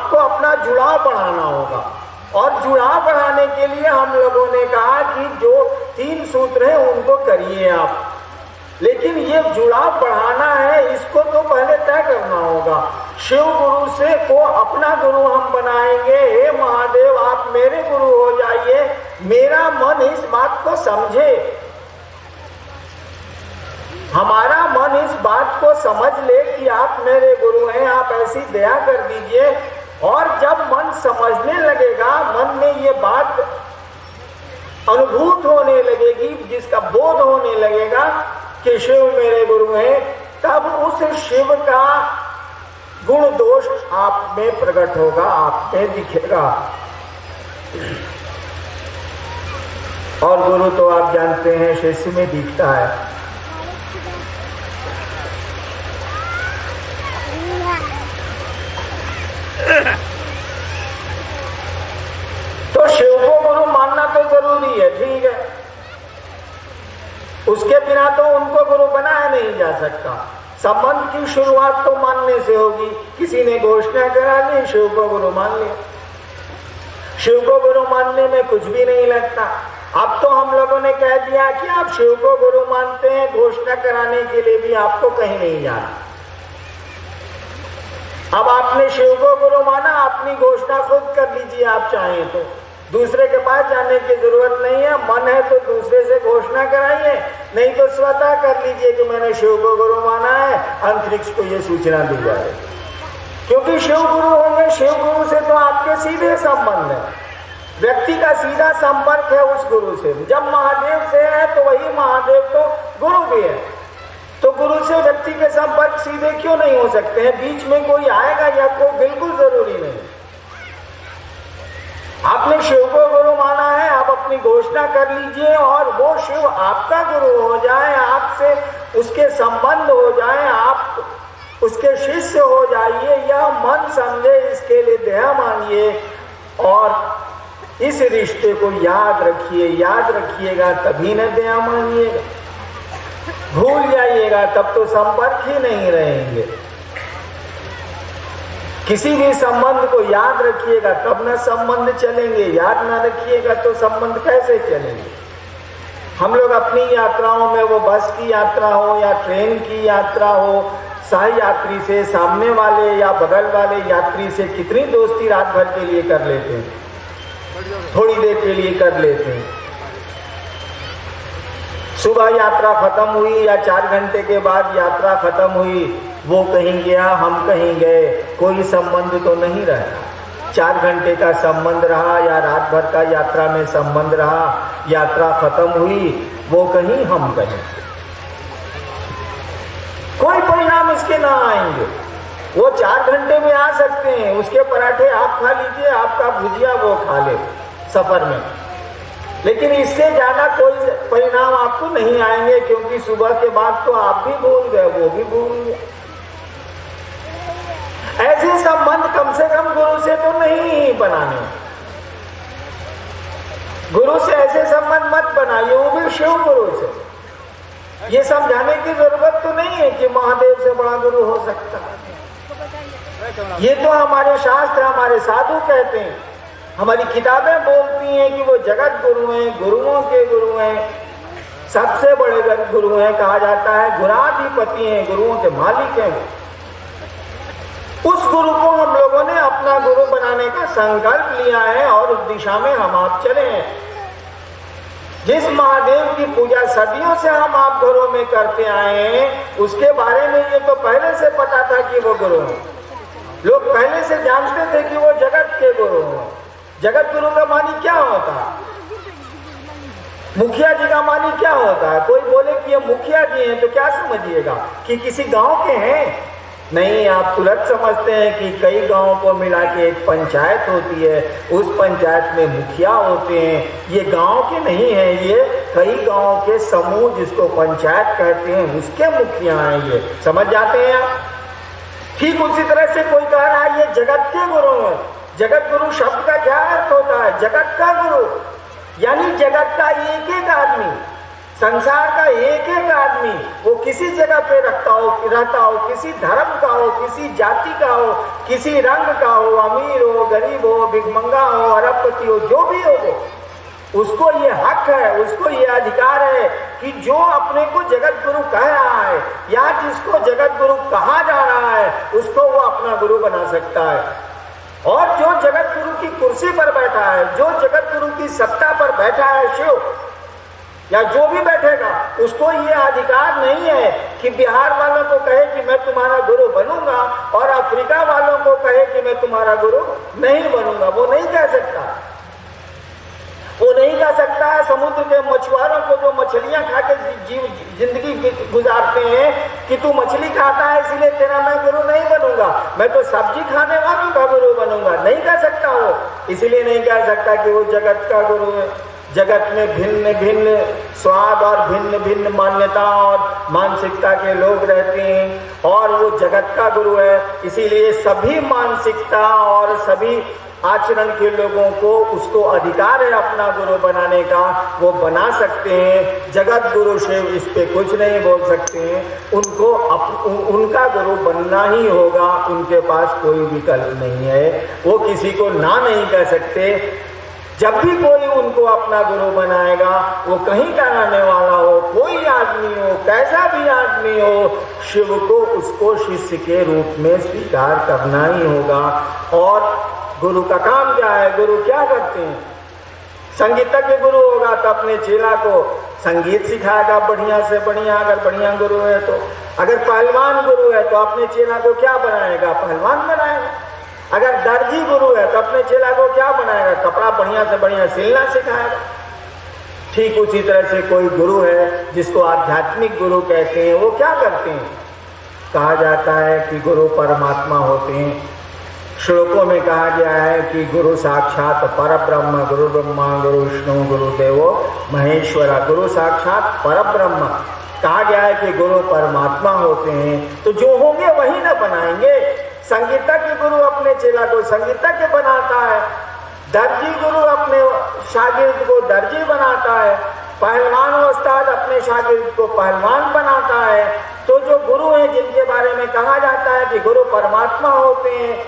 आपको अपना जुड़ाव बढ़ाना होगा। और जुड़ाव बढ़ाने के लिए हम लोगों ने कहा कि जो 3 सूत्र हैं उनको करिए आप, लेकिन ये जुड़ाव बढ़ाना है, इसको तो पहले तय करना होगा। शिव गुरु से को अपना गुरु हम बनाएंगे, हे महादेव आप मेरे गुरु हो जाइए, मेरा मन इस बात को समझे, हमारा मन इस बात को समझ ले कि आप मेरे गुरु हैं, आप ऐसी दया कर दीजिए। और जब मन समझने लगेगा, मन में ये बात अनुभूत होने लगेगी, जिसका बोध होने लगेगा कि शिव मेरे गुरु हैं, तब उस शिव का गुण दोष आप में प्रकट होगा, आप में दिखेगा। और गुरु तो आप जानते हैं शिष्य में दिखता है। तो शिव को गुरु मानना तो जरूरी है, ठीक है, उसके बिना तो उनको गुरु बनाया नहीं जा सकता। संबंध की शुरुआत तो मानने से होगी। किसी ने घोषणा करा ली, शिव को गुरु मान लिया। शिव को गुरु मानने में कुछ भी नहीं लगता। अब तो हम लोगों ने कह दिया कि आप शिव को गुरु मानते हैं, घोषणा कराने के लिए भी आपको कहीं नहीं जाना। अब आपने शिव को गुरु माना, अपनी घोषणा खुद कर लीजिए आप चाहें तो, दूसरे के पास जाने की जरूरत नहीं है। मन है तो दूसरे से घोषणा कराइए, नहीं तो स्वतः कर लीजिए कि मैंने शिव को गुरु माना है, अंतरिक्ष को ये सूचना दी जाए। क्योंकि शिव गुरु होंगे, शिव गुरु से तो आपके सीधे संबंध है, व्यक्ति का सीधा संपर्क है उस गुरु से। जब महादेव से है तो वही महादेव तो गुरु भी है, तो गुरु से व्यक्ति के संपर्क सीधे क्यों नहीं हो सकते हैं? बीच में कोई आएगा या कोई बिल्कुल जरूरी नहीं। आपने शिव को गुरु माना है, आप अपनी घोषणा कर लीजिए और वो शिव आपका गुरु हो जाए, आपसे उसके संबंध हो जाए, आप उसके शिष्य हो जाइए, यह मन समझे, इसके लिए दया मांगिए और इस रिश्ते को याद रखिए। याद रखिएगा तभी न दया मांगिएगा, भूल जाइएगा तब तो संपर्क ही नहीं रहेंगे। किसी भी संबंध को याद रखिएगा तब न संबंध चलेंगे, याद ना रखिएगा तो संबंध कैसे चलेंगे? हम लोग अपनी यात्राओं में, वो बस की यात्रा हो या ट्रेन की यात्रा हो, सह यात्री से, सामने वाले या बगल वाले यात्री से कितनी दोस्ती रात भर के लिए कर लेते हैं, थोड़ी देर के लिए कर लेते हैं। सुबह यात्रा खत्म हुई या 4 घंटे के बाद यात्रा खत्म हुई, वो कहीं गया, हम कहीं गए, कोई संबंध तो नहीं रहा। 4 घंटे का संबंध रहा या रात भर का यात्रा में संबंध रहा, यात्रा खत्म हुई, वो कहीं, हम कहीं, कोई परिणाम इसके ना आएंगे। वो 4 घंटे में आ सकते हैं, उसके पराठे आप खा लीजिए, आपका भुजिया वो खा ले सफर में, लेकिन इससे ज्यादा कोई परिणाम आपको नहीं आएंगे, क्योंकि सुबह के बाद तो आप भी भूल गए, वो भी भूल गए। ऐसे संबंध कम से कम गुरु से तो नहीं बनाने। गुरु से ऐसे संबंध मत बनाइए, वो भी शिव गुरु से। ये समझाने की जरूरत तो नहीं है कि महादेव से बड़ा गुरु हो सकता है। ये तो हमारे शास्त्र, हमारे साधु कहते हैं, हमारी किताबें बोलती हैं कि वो जगत गुरु हैं, गुरुओं के गुरु हैं, सबसे बड़े गुरु हैं, कहा जाता है गुणाधिपति हैं, गुरुओं के मालिक हैं। उस गुरु को हम लोगों ने अपना गुरु बनाने का संकल्प लिया है और उस दिशा में हम आप चले हैं। जिस महादेव की पूजा सदियों से हम आप घरों में करते आए हैं, उसके बारे में ये तो पहले से पता था कि वो गुरु हैं। लोग पहले से जानते थे कि वो जगत के गुरु हैं। जगत गुरु का मानी क्या होता है? मुखिया जी का मानी क्या होता है? कोई बोले कि ये मुखिया जी हैं तो क्या समझिएगा कि किसी गांव के हैं? नहीं, आप तुरंत समझते हैं कि कई गांवों को मिला के एक पंचायत होती है, उस पंचायत में मुखिया होते हैं। ये गांव के नहीं है, ये कई गांवों के समूह जिसको पंचायत कहते हैं, उसके मुखिया हैं। ये समझ जाते हैं आप? ठीक उसी तरह से कोई कह रहा है ये जगत के गुरु हैं। जगत गुरु शब्द का क्या अर्थ होता है? जगत का गुरु, यानी जगत का एक एक आदमी, संसार का एक एक आदमी वो किसी जगह पे रहता हो, किसी धर्म का हो, किसी जाति का हो, किसी रंग का हो, अमीर हो, गरीब हो, भिखमंगा हो, अरबपति हो, जो भी हो वो, उसको ये हक है, उसको ये अधिकार है कि जो अपने को जगत गुरु कह रहा है या जिसको जगत गुरु कहा जा रहा है उसको वो अपना गुरु बना सकता है। और जो जगत गुरु की कुर्सी पर बैठा है, जो जगत गुरु की सत्ता पर बैठा है शिव या जो भी बैठेगा, उसको ये अधिकार नहीं है कि बिहार वालों को कहे कि मैं तुम्हारा गुरु बनूंगा और अफ्रीका वालों को कहे कि मैं तुम्हारा गुरु नहीं बनूंगा। वो नहीं कह सकता। वो नहीं कह सकता है समुद्र के मछुआरों को जो मछलियां खा के जिंदगी गुजारते हैं कि तू मछली खाता है इसलिए तेरा मैं गुरु नहीं बनूंगा, मैं तो सब्जी खाने वालों का गुरु बनूंगा। नहीं कह सकता वो, इसलिए नहीं कह सकता कि वो जगत का गुरु है। जगत में भिन्न भिन्न स्वाद और भिन्न भिन्न मान्यता और मानसिकता के लोग रहते हैं और वो जगत का गुरु है। इसीलिए सभी मानसिकता और सभी आचरण के लोगों को उसको अधिकार है अपना गुरु बनाने का, वो बना सकते हैं। जगत गुरु शिव इस पे कुछ नहीं बोल सकते हैं। उनको उनका गुरु बनना ही होगा, उनके पास कोई विकल्प नहीं है। वो किसी को ना नहीं कह सकते। जब भी कोई उनको अपना गुरु बनाएगा, वो कहीं का रहने वाला हो, कोई आदमी हो, कैसा भी आदमी हो, शिव को उसको शिष्य के रूप में स्वीकार करना ही होगा। और गुरु का काम क्या है? गुरु क्या करते हैं? संगीतज्ञ गुरु होगा तो अपने चेला को संगीत सिखाएगा बढ़िया से बढ़िया, अगर बढ़िया गुरु है तो। अगर पहलवान गुरु है तो अपने चेला को क्या बनाएगा? पहलवान बनाएगा। अगर दर्जी गुरु है तो अपने चेला को क्या बनाएगा? कपड़ा बढ़िया से बढ़िया सिलना सिखाएगा। ठीक उसी तरह से कोई गुरु है जिसको आध्यात्मिक गुरु कहते हैं, वो क्या करते हैं? कहा जाता है कि गुरु परमात्मा होते हैं। श्लोकों में कहा गया है कि गुरु साक्षात परब्रह्म, गुरु ब्रह्मा गुरु विष्णु गुरु देवो महेश्वरा। गुरु साक्षात परब्रह्म कहा गया है कि गुरु परमात्मा होते हैं। तो जो होंगे वही ना बनाएंगे। संगीतज्ञ गुरु अपने चेला को संगीतज्ञ बनाता है, दर्जी गुरु अपने शागिर्द को दर्जी बनाता है, पहलवान उस्ताद अपने शागिर्द को पहलवान बनाता है। तो जो गुरु हैं जिनके बारे में कहा जाता है कि गुरु परमात्मा होते हैं,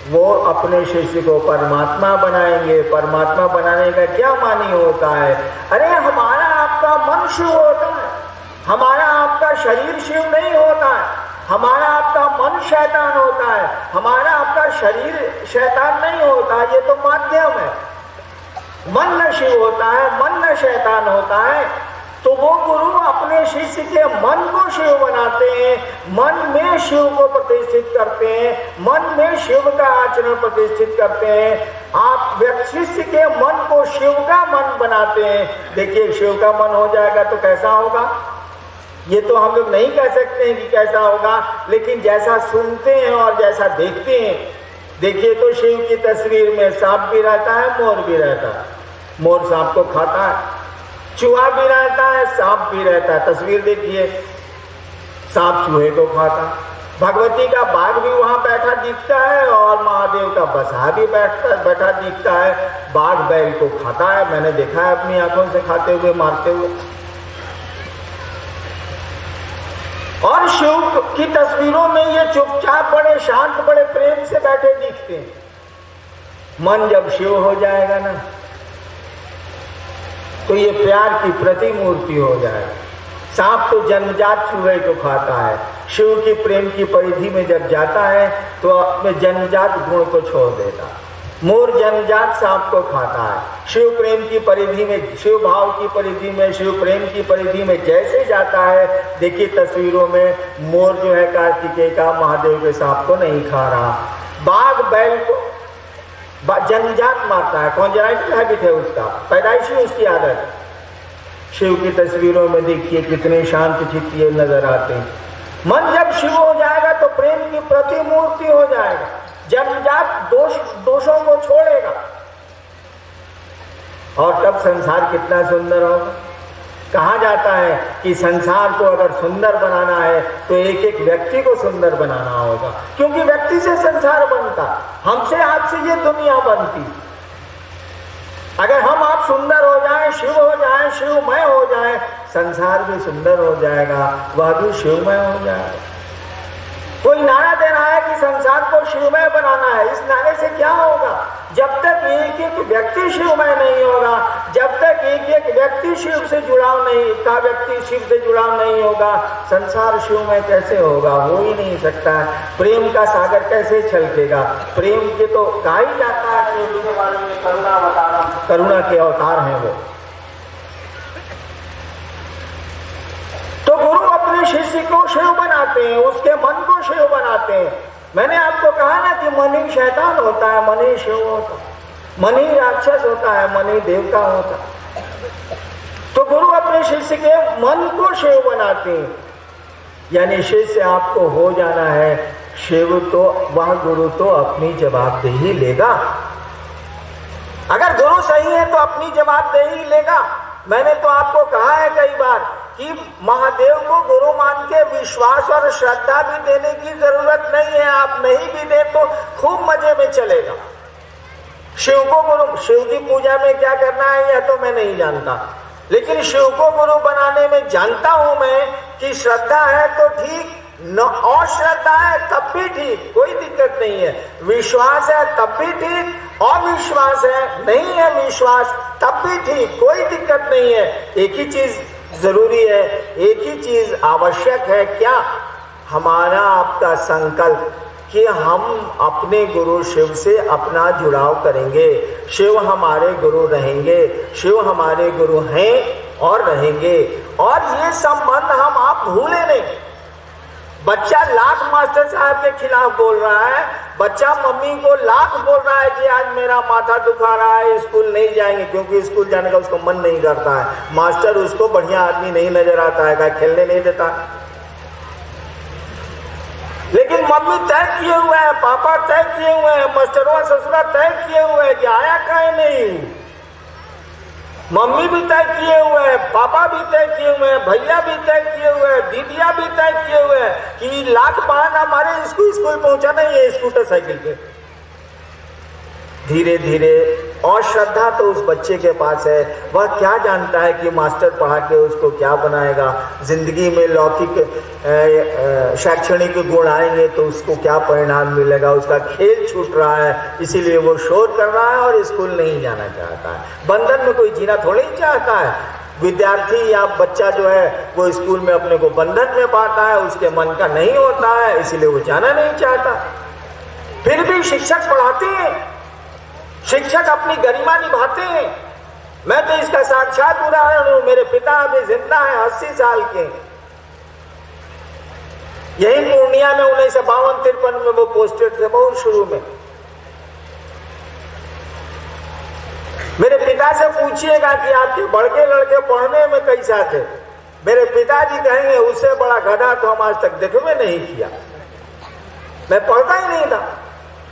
वो अपने शिष्य को परमात्मा बनाएंगे। परमात्मा बनाने का क्या मानी होता है? अरे हमारा आपका मन शिव होता है, हमारा आपका शरीर शिव नहीं होता है। हमारा आपका मन शैतान होता है, हमारा आपका शरीर शैतान नहीं होता। ये तो माध्यम है। मन न शिव होता है, मन न शैतान होता है। तो वो गुरु अपने शिष्य के मन को शिव बनाते हैं, मन में शिव को प्रतिष्ठित करते हैं, मन में शिव का आचरण प्रतिष्ठित करते हैं। आप शिष्य के मन को शिव का मन बनाते हैं। देखिए, शिव का मन हो जाएगा तो कैसा होगा? ये तो हम लोग नहीं कह सकते हैं कि कैसा होगा, लेकिन जैसा सुनते हैं और जैसा देखते हैं। देखिए तो शिव की तस्वीर में सांप भी रहता है, मोर भी रहता है। मोर सांप को खाता है, चूहा भी रहता है, सांप भी रहता है। तस्वीर देखिए, सांप चूहे को खाता। भगवती का बाघ भी वहां बैठा दिखता है और महादेव का बसहा भी बैठा दिखता है। बाघ बैल को खाता है, मैंने देखा है अपनी आंखों से खाते हुए, मारते हुए। और शिव की तस्वीरों में ये चुपचाप बड़े शांत, बड़े प्रेम से बैठे दिखते हैं। मन जब शिव हो जाएगा ना, तो ये प्यार की प्रतिमूर्ति हो जाएगा। सांप तो जन्मजात चूहे को खाता है, शिव की प्रेम की परिधि में जब जाता है तो अपने जन्मजात गुण को छोड़ देता। मोर जन्मजात सांप को खाता है। शिव प्रेम की परिधि में, शिव भाव की परिधि में, शिव प्रेम की परिधि में जैसे जाता है, देखिए तस्वीरों में मोर जो है कार्तिकेय का महादेव के सांप को नहीं खा रहा। बाघ बैल को जन्मजात मारता है, कॉन्जेनाइटल हैबिट है उसका, पैदाइशी उसकी आदत। शिव की तस्वीरों में देखिए कितने शांत चित्त ये नजर आते हैं। मन जब शिव हो जाएगा तो प्रेम की प्रतिमूर्ति हो जाएगा, जन्मजात दोषों को छोड़ेगा और तब संसार कितना सुंदर होगा। कहा जाता है कि संसार को अगर सुंदर बनाना है तो एक एक व्यक्ति को सुंदर बनाना होगा, क्योंकि व्यक्ति से संसार बनता, हमसे आपसे ये दुनिया बनती। अगर हम आप सुंदर हो जाएं, शिव हो जाएं, शिवमय हो जाएं, संसार भी सुंदर हो जाएगा, वह भी शिवमय हो जाएगा। कोई नारा दे रहा है कि संसार को शिवमय बनाना है, इस नारे से क्या होगा? जब तक एक एक व्यक्ति शिवमय नहीं होगा, जब तक एक एक व्यक्ति शिव से जुड़ाव नहीं का व्यक्ति शिव से जुड़ाव नहीं होगा, संसार शिवमय कैसे होगा? हो ही नहीं सकता। प्रेम का सागर कैसे छलकेगा? प्रेम के तो कहा ही जाता है कि उसके बारे में करुणा के अवतार हैं वो। तो गुरु अपने शिष्य को शिव बनाते हैं, उसके मन को शिव बनाते हैं। मैंने आपको कहा ना कि मन ही शैतान होता है, मन ही शिव होता है, मन ही राक्षस होता है, मन ही देवता होता है। तो गुरु अपने शिष्य के मन को शिव बनाते हैं, यानी शिष्य आपको हो जाना है शिव, तो वह गुरु तो अपनी जवाबदेही लेगा। अगर गुरु सही है तो अपनी जवाबदेही लेगा। मैंने तो आपको कहा है कई बार कि महादेव को गुरु मान के विश्वास और श्रद्धा भी देने की जरूरत नहीं है। आप नहीं भी दे तो खूब मजे में चलेगा। शिव को गुरु, शिव की पूजा में क्या करना है यह तो मैं नहीं जानता, लेकिन शिव को गुरु बनाने में जानता हूं मैं कि श्रद्धा है तो ठीक, और श्रद्धा है तब भी ठीक, कोई दिक्कत नहीं है। विश्वास है तब भी ठीक, अविश्वास है, नहीं है विश्वास तब भी ठीक, कोई दिक्कत नहीं है। एक ही चीज जरूरी है, एक ही चीज आवश्यक है, क्या? हमारा आपका संकल्प कि हम अपने गुरु शिव से अपना जुड़ाव करेंगे। शिव हमारे गुरु रहेंगे, शिव हमारे गुरु हैं और रहेंगे, और ये संबंध हम आप भूले नहीं। बच्चा लाख मास्टर साहब के खिलाफ बोल रहा है, बच्चा मम्मी को लाख बोल रहा है कि आज मेरा माथा दुखा रहा है, स्कूल नहीं जाएंगे, क्योंकि स्कूल जाने का उसको मन नहीं करता है। मास्टर उसको बढ़िया आदमी नहीं नजर आता है, खेलने नहीं देता। लेकिन मम्मी तय किए हुए हैं, पापा तय किए हुए हैं, मास्टरवा ससुरा तय किए हुए हैं कि आया काहे नहीं। मम्मी भी तय किए हुए हैं, पापा भी तय किए हुए हैं, भैया भी तय किए हुए हैं, दीदिया भी तय किए हुए हैं कि लाख बहाना हमारे इसको स्कूल पहुंचाना ही है स्कूटर साइकिल पे। धीरे धीरे, और श्रद्धा तो उस बच्चे के पास है, वह क्या जानता है कि मास्टर पढ़ा के उसको क्या बनाएगा, जिंदगी में लौकिक शैक्षणिक गुण आएंगे तो उसको क्या परिणाम मिलेगा। उसका खेल छूट रहा है, इसीलिए वो शोर कर रहा है और स्कूल नहीं जाना चाहता है। बंधन में कोई जीना थोड़ी ही चाहता है। विद्यार्थी या बच्चा जो है वो स्कूल में अपने को बंधन में पाता है, उसके मन का नहीं होता है, इसीलिए वो जाना नहीं चाहता। फिर भी शिक्षक पढ़ाते हैं, शिक्षक अपनी गरिमा निभाते हैं। मैं तो इसका साक्षात उदाहरण हूं। मेरे पिता अभी जिंदा है, 80 साल के, यही पूर्णिया में 1952-53 में वो पोस्टेड थे, बहुत शुरू में। मेरे पिता से पूछिएगा कि आपके बड़के लड़के पढ़ने में कैसा थे, मेरे पिताजी कहेंगे उससे बड़ा गधा तो हम आज तक देखे नहीं किया। मैं पढ़ता ही नहीं था,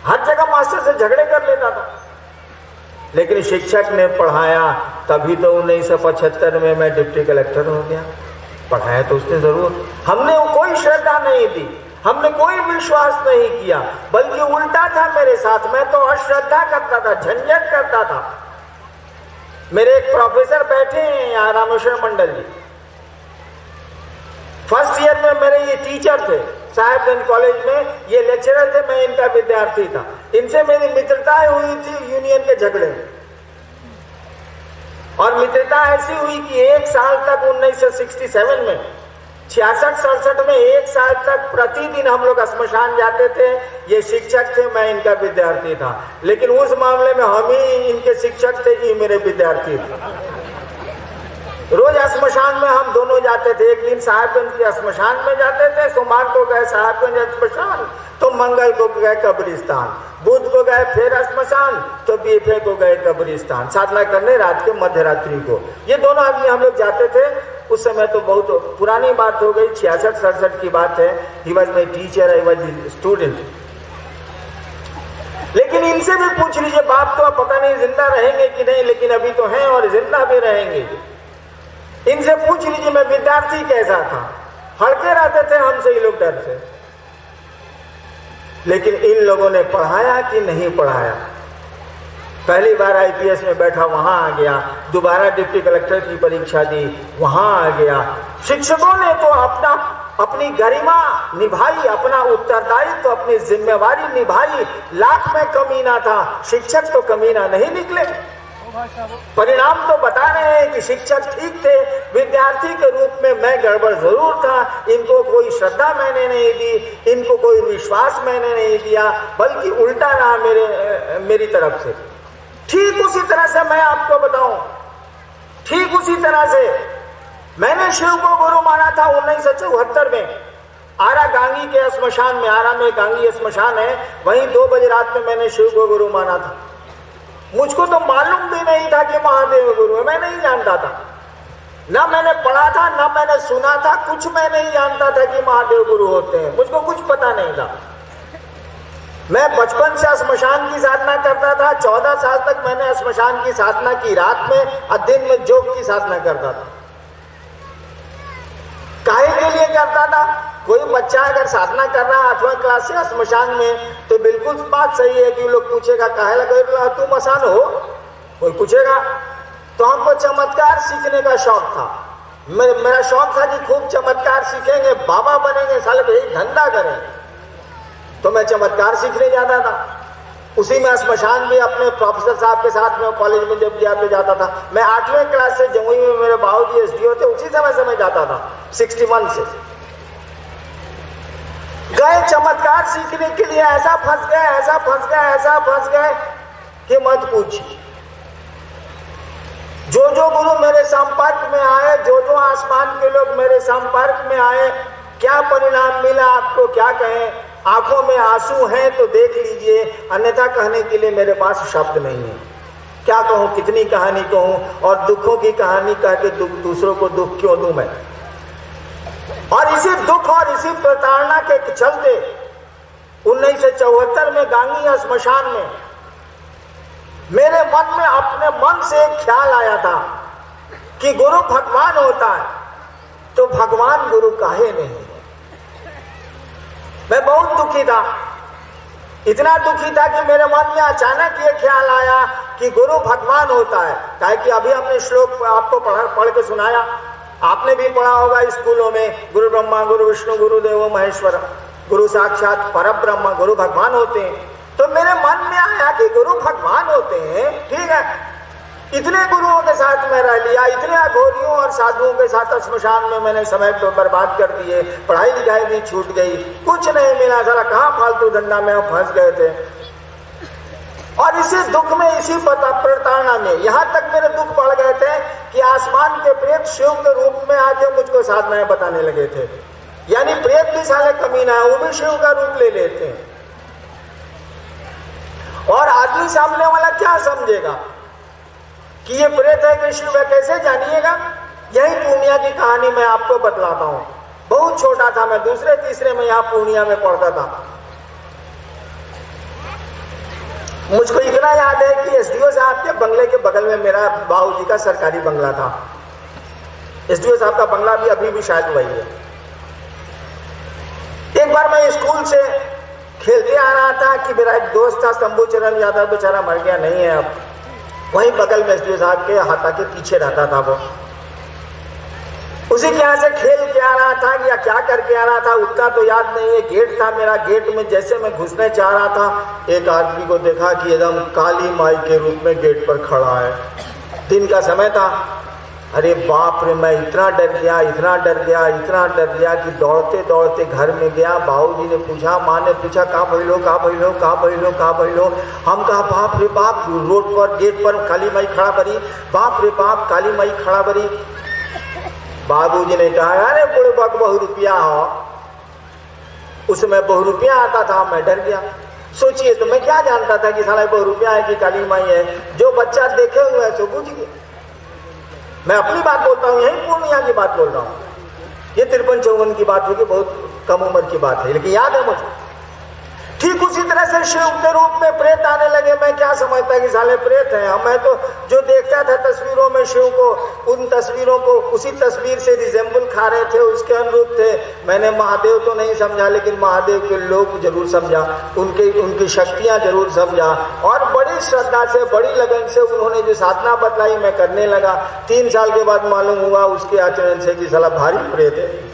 हर जगह मास्टर से झगड़े कर लेता था, लेकिन शिक्षक ने पढ़ाया, तभी तो 1975 में मैं डिप्टी कलेक्टर हो गया। पढ़ाया तो उसने जरूर, हमने कोई श्रद्धा नहीं दी, हमने कोई विश्वास नहीं किया, बल्कि उल्टा था मेरे साथ। मैं तो अश्रद्धा करता था, झंझट करता था। मेरे एक प्रोफेसर बैठे हैं यहाँ, रामेश्वर मंडल जी, फर्स्ट ईयर में मेरे ये टीचर थे साहेबगंज कॉलेज में, ये लेक्चरर थे, मैं इनका विद्यार्थी था। इनसे मेरी मित्रता हुई थी यूनियन के झगड़े में, और मित्रता ऐसी हुई कि एक साल तक 1967 में 66-67 में एक साल तक प्रतिदिन हम लोग श्मशान जाते थे। ये शिक्षक थे, मैं इनका विद्यार्थी था, लेकिन उस मामले में हम ही इनके शिक्षक थे, ये मेरे विद्यार्थी थे। रोज श्मशान में हम दोनों जाते थे। एक दिन साहेबगंज के श्मशान में जाते थे, सोमवार को गए साहेबगंज श्मशान, तो मंगल को गए कब्रिस्तान, बुध को गए फिर श्मशान, तो बीफे को गए कब्रिस्तान साधना करने रात के मध्यरात्रि को। ये दोनों आदमी हम लोग जाते थे। उस समय तो बहुत पुरानी बात हो गई, 66-67 की बात है। He was my teacher, I was student. लेकिन इनसे भी पूछ लीजिए, बाप तो पता नहीं जिंदा रहेंगे कि नहीं, लेकिन अभी तो हैं और जिंदा भी रहेंगे। इनसे पूछ लीजिए मैं विद्यार्थी कैसा था, हड़के रहते थे हमसे ये लोग डर से। लेकिन इन लोगों ने पढ़ाया कि नहीं पढ़ाया? पहली बार IPS में बैठा, वहां आ गया। दोबारा डिप्टी कलेक्टर की परीक्षा दी, वहां आ गया। शिक्षकों ने तो अपनी गरिमा निभाई, अपना उत्तरदायित्व, अपनी जिम्मेवारी निभाई। लाख में कमीना था, शिक्षक तो कमीना नहीं निकले। परिणाम तो बता रहे हैं कि शिक्षक ठीक थे, विद्यार्थी के रूप में मैं गड़बड़ जरूर था। इनको कोई श्रद्धा मैंने नहीं दी, इनको कोई विश्वास मैंने नहीं दिया, बल्कि उल्टा रहा मेरी तरफ से। ठीक उसी तरह से मैं आपको बताऊं, ठीक उसी तरह से मैंने शिव को गुरु माना था 1974 में। आरा गांगी के श्मशान में, आरा में गांगी श्मशान है, वहीं 2 बजे रात में मैंने शिव को गुरु माना था। मुझको तो मालूम भी नहीं था कि महादेव गुरु है, मैं नहीं जानता था, ना मैंने पढ़ा था, ना मैंने सुना था, कुछ मैं नहीं जानता था कि महादेव गुरु होते हैं, मुझको कुछ पता नहीं था। मैं बचपन से श्मशान की साधना करता था। 14 साल तक मैंने श्मशान की साधना की, रात में और दिन में जोग की साधना करता था। काहे के लिए करता था? कोई बच्चा अगर साधना कर रहा है 8वीं क्लास से श्मशान में, तो बिल्कुल बात सही है कि लोग पूछेगा काहे लगा तू मसान हो, कोई पूछेगा। तो हमको चमत्कार सीखने का शौक था। मेरा शौक था कि खूब चमत्कार सीखेंगे, बाबा बनेंगे, साले भाई धंधा करेंगे। तो मैं चमत्कार सीखने जाता था। उसी में श्मशान भी अपने प्रोफेसर साहब के साथ में कॉलेज में जब पे जाता था। मैं 8वीं क्लास से जमुई में मेरे बाबूजी SDO थे, उसी समय से मैं जाता था 61 से। गए चमत्कार सीखने के लिए, ऐसा फंस गए, ऐसा फंस गए, ऐसा फंस गए कि मत पूछिए। जो जो गुरु मेरे संपर्क में आए, जो जो आसमान के लोग मेरे संपर्क में आए, क्या परिणाम मिला आपको क्या कहें। आंखों में आंसू हैं तो देख लीजिए, अन्यथा कहने के लिए मेरे पास शब्द नहीं है। क्या कहूं, कितनी कहानी कहूं, और दुखों की कहानी कह के दूसरों को दुख क्यों दूं मैं। और इसी दुख और इसी प्रताड़ना के चलते 1974 में गांगी श्मशान में मेरे मन में, अपने मन से एक ख्याल आया था कि गुरु भगवान होता है तो भगवान गुरु काहे नहीं। मैं बहुत दुखी था, इतना दुखी था कि मेरे मन में अचानक ये ख्याल आया कि गुरु भगवान होता है। काहे कि अभी हमने श्लोक आपको पढ़ के सुनाया, आपने भी पढ़ा होगा स्कूलों में, गुरु ब्रह्मा गुरु विष्णु गुरु देवो महेश्वर, गुरु साक्षात परब्रह्म, गुरु भगवान होते हैं। तो मेरे मन में आया कि गुरु भगवान होते हैं, ठीक है। इतने गुरुओं के साथ मैं रह लिया, इतने अघोरियों और साधुओं के साथ श्मशान में मैंने समय तो बर्बाद कर दिए, पढ़ाई लिखाई भी छूट गई, कुछ नहीं मिला, सारा कहाँ फालतू धंधा में हम फंस गए थे। और इसी दुख में, इसी प्रताड़ना में, यहाँ तक मेरे दुख बढ़ गए थे कि आसमान के प्रेत शिव के रूप में आके मुझको साधनाएं बताने लगे थे। यानी प्रेत भी साले कमीना है, वो भी शिव का रूप ले लेते हैं। और आदमी सामने वाला क्या समझेगा कि ये प्रेत है कि शिव है, कैसे जानिएगा। यही पूर्णिया की कहानी मैं आपको बतलाता हूं। बहुत छोटा था मैं, दूसरे तीसरे में यहाँ पूर्णिया में पढ़ता था। मुझको इतना याद है कि SDO साहब के बंगले के बगल में मेरा बाबूजी का सरकारी बंगला था। SDO साहब का बंगला भी अभी भी शायद वही है। एक बार मैं स्कूल से खेलते आ रहा था कि मेरा एक दोस्त था शंभू चरण यादव, बेचारा मर गया, नहीं है अब। वहीं बगल में SDO साहब के हाथा के पीछे रहता था वो। उसी के यहाँ से खेल के आ रहा था या क्या करके आ रहा था उतना तो याद नहीं है। गेट था मेरा, गेट में जैसे मैं घुसने चाह रहा था, एक आदमी को देखा कि एकदम काली माई के रूप में गेट पर खड़ा है। दिन का समय था। अरे बाप रे, मैं इतना डर गया, इतना डर गया, इतना डर गया कि दौड़ते दौड़ते घर में गया। बाबूजी ने पूछा, माँ ने पूछा, कहाँ भइलो, कहाँ भइलो, कहाँ भइलो, कहाँ भइलो। हम कहा बाप रे बाप, रोड पर गेट पर काली माई खड़ा बरी, बाप रे बाप काली माई खड़ा बरी। बाबूजी ने कहा, अरे बुढ़े बक बहु रुपया हो। उसमें बहु रुपया आता था, मैं डर गया। सोचिए तो मैं क्या जानता था कि साला बहु रुपया है कि काली माई है। जो बच्चा देखे हुए है सो बुझ गया। मैं अपनी बात बोलता हूँ, यही पूर्णिया की बात बोल रहा हूँ। ये 53-54 की बात होगी, बहुत कम उम्र की बात है, लेकिन याद है मुझे। ठीक उसी तरह से शिव के रूप में प्रेत आने लगे। मैं क्या समझता कि साले प्रेत हैं। मैं तो जो देखता था तस्वीरों में शिव को, उन तस्वीरों को उसी तस्वीर से रिजेंबल खा रहे थे, उसके अनुरूप थे। मैंने महादेव तो नहीं समझा, लेकिन महादेव के लोग जरूर समझा, उनकी शक्तियां जरूर समझा। और बड़ी बड़ी श्रद्धा से, बड़ी लगन से उन्होंने जो साधना बतलाई मैं करने लगा। 3 साल के बाद मालूम हुआ उसके आचरण से कि साला भारी प्रेत है।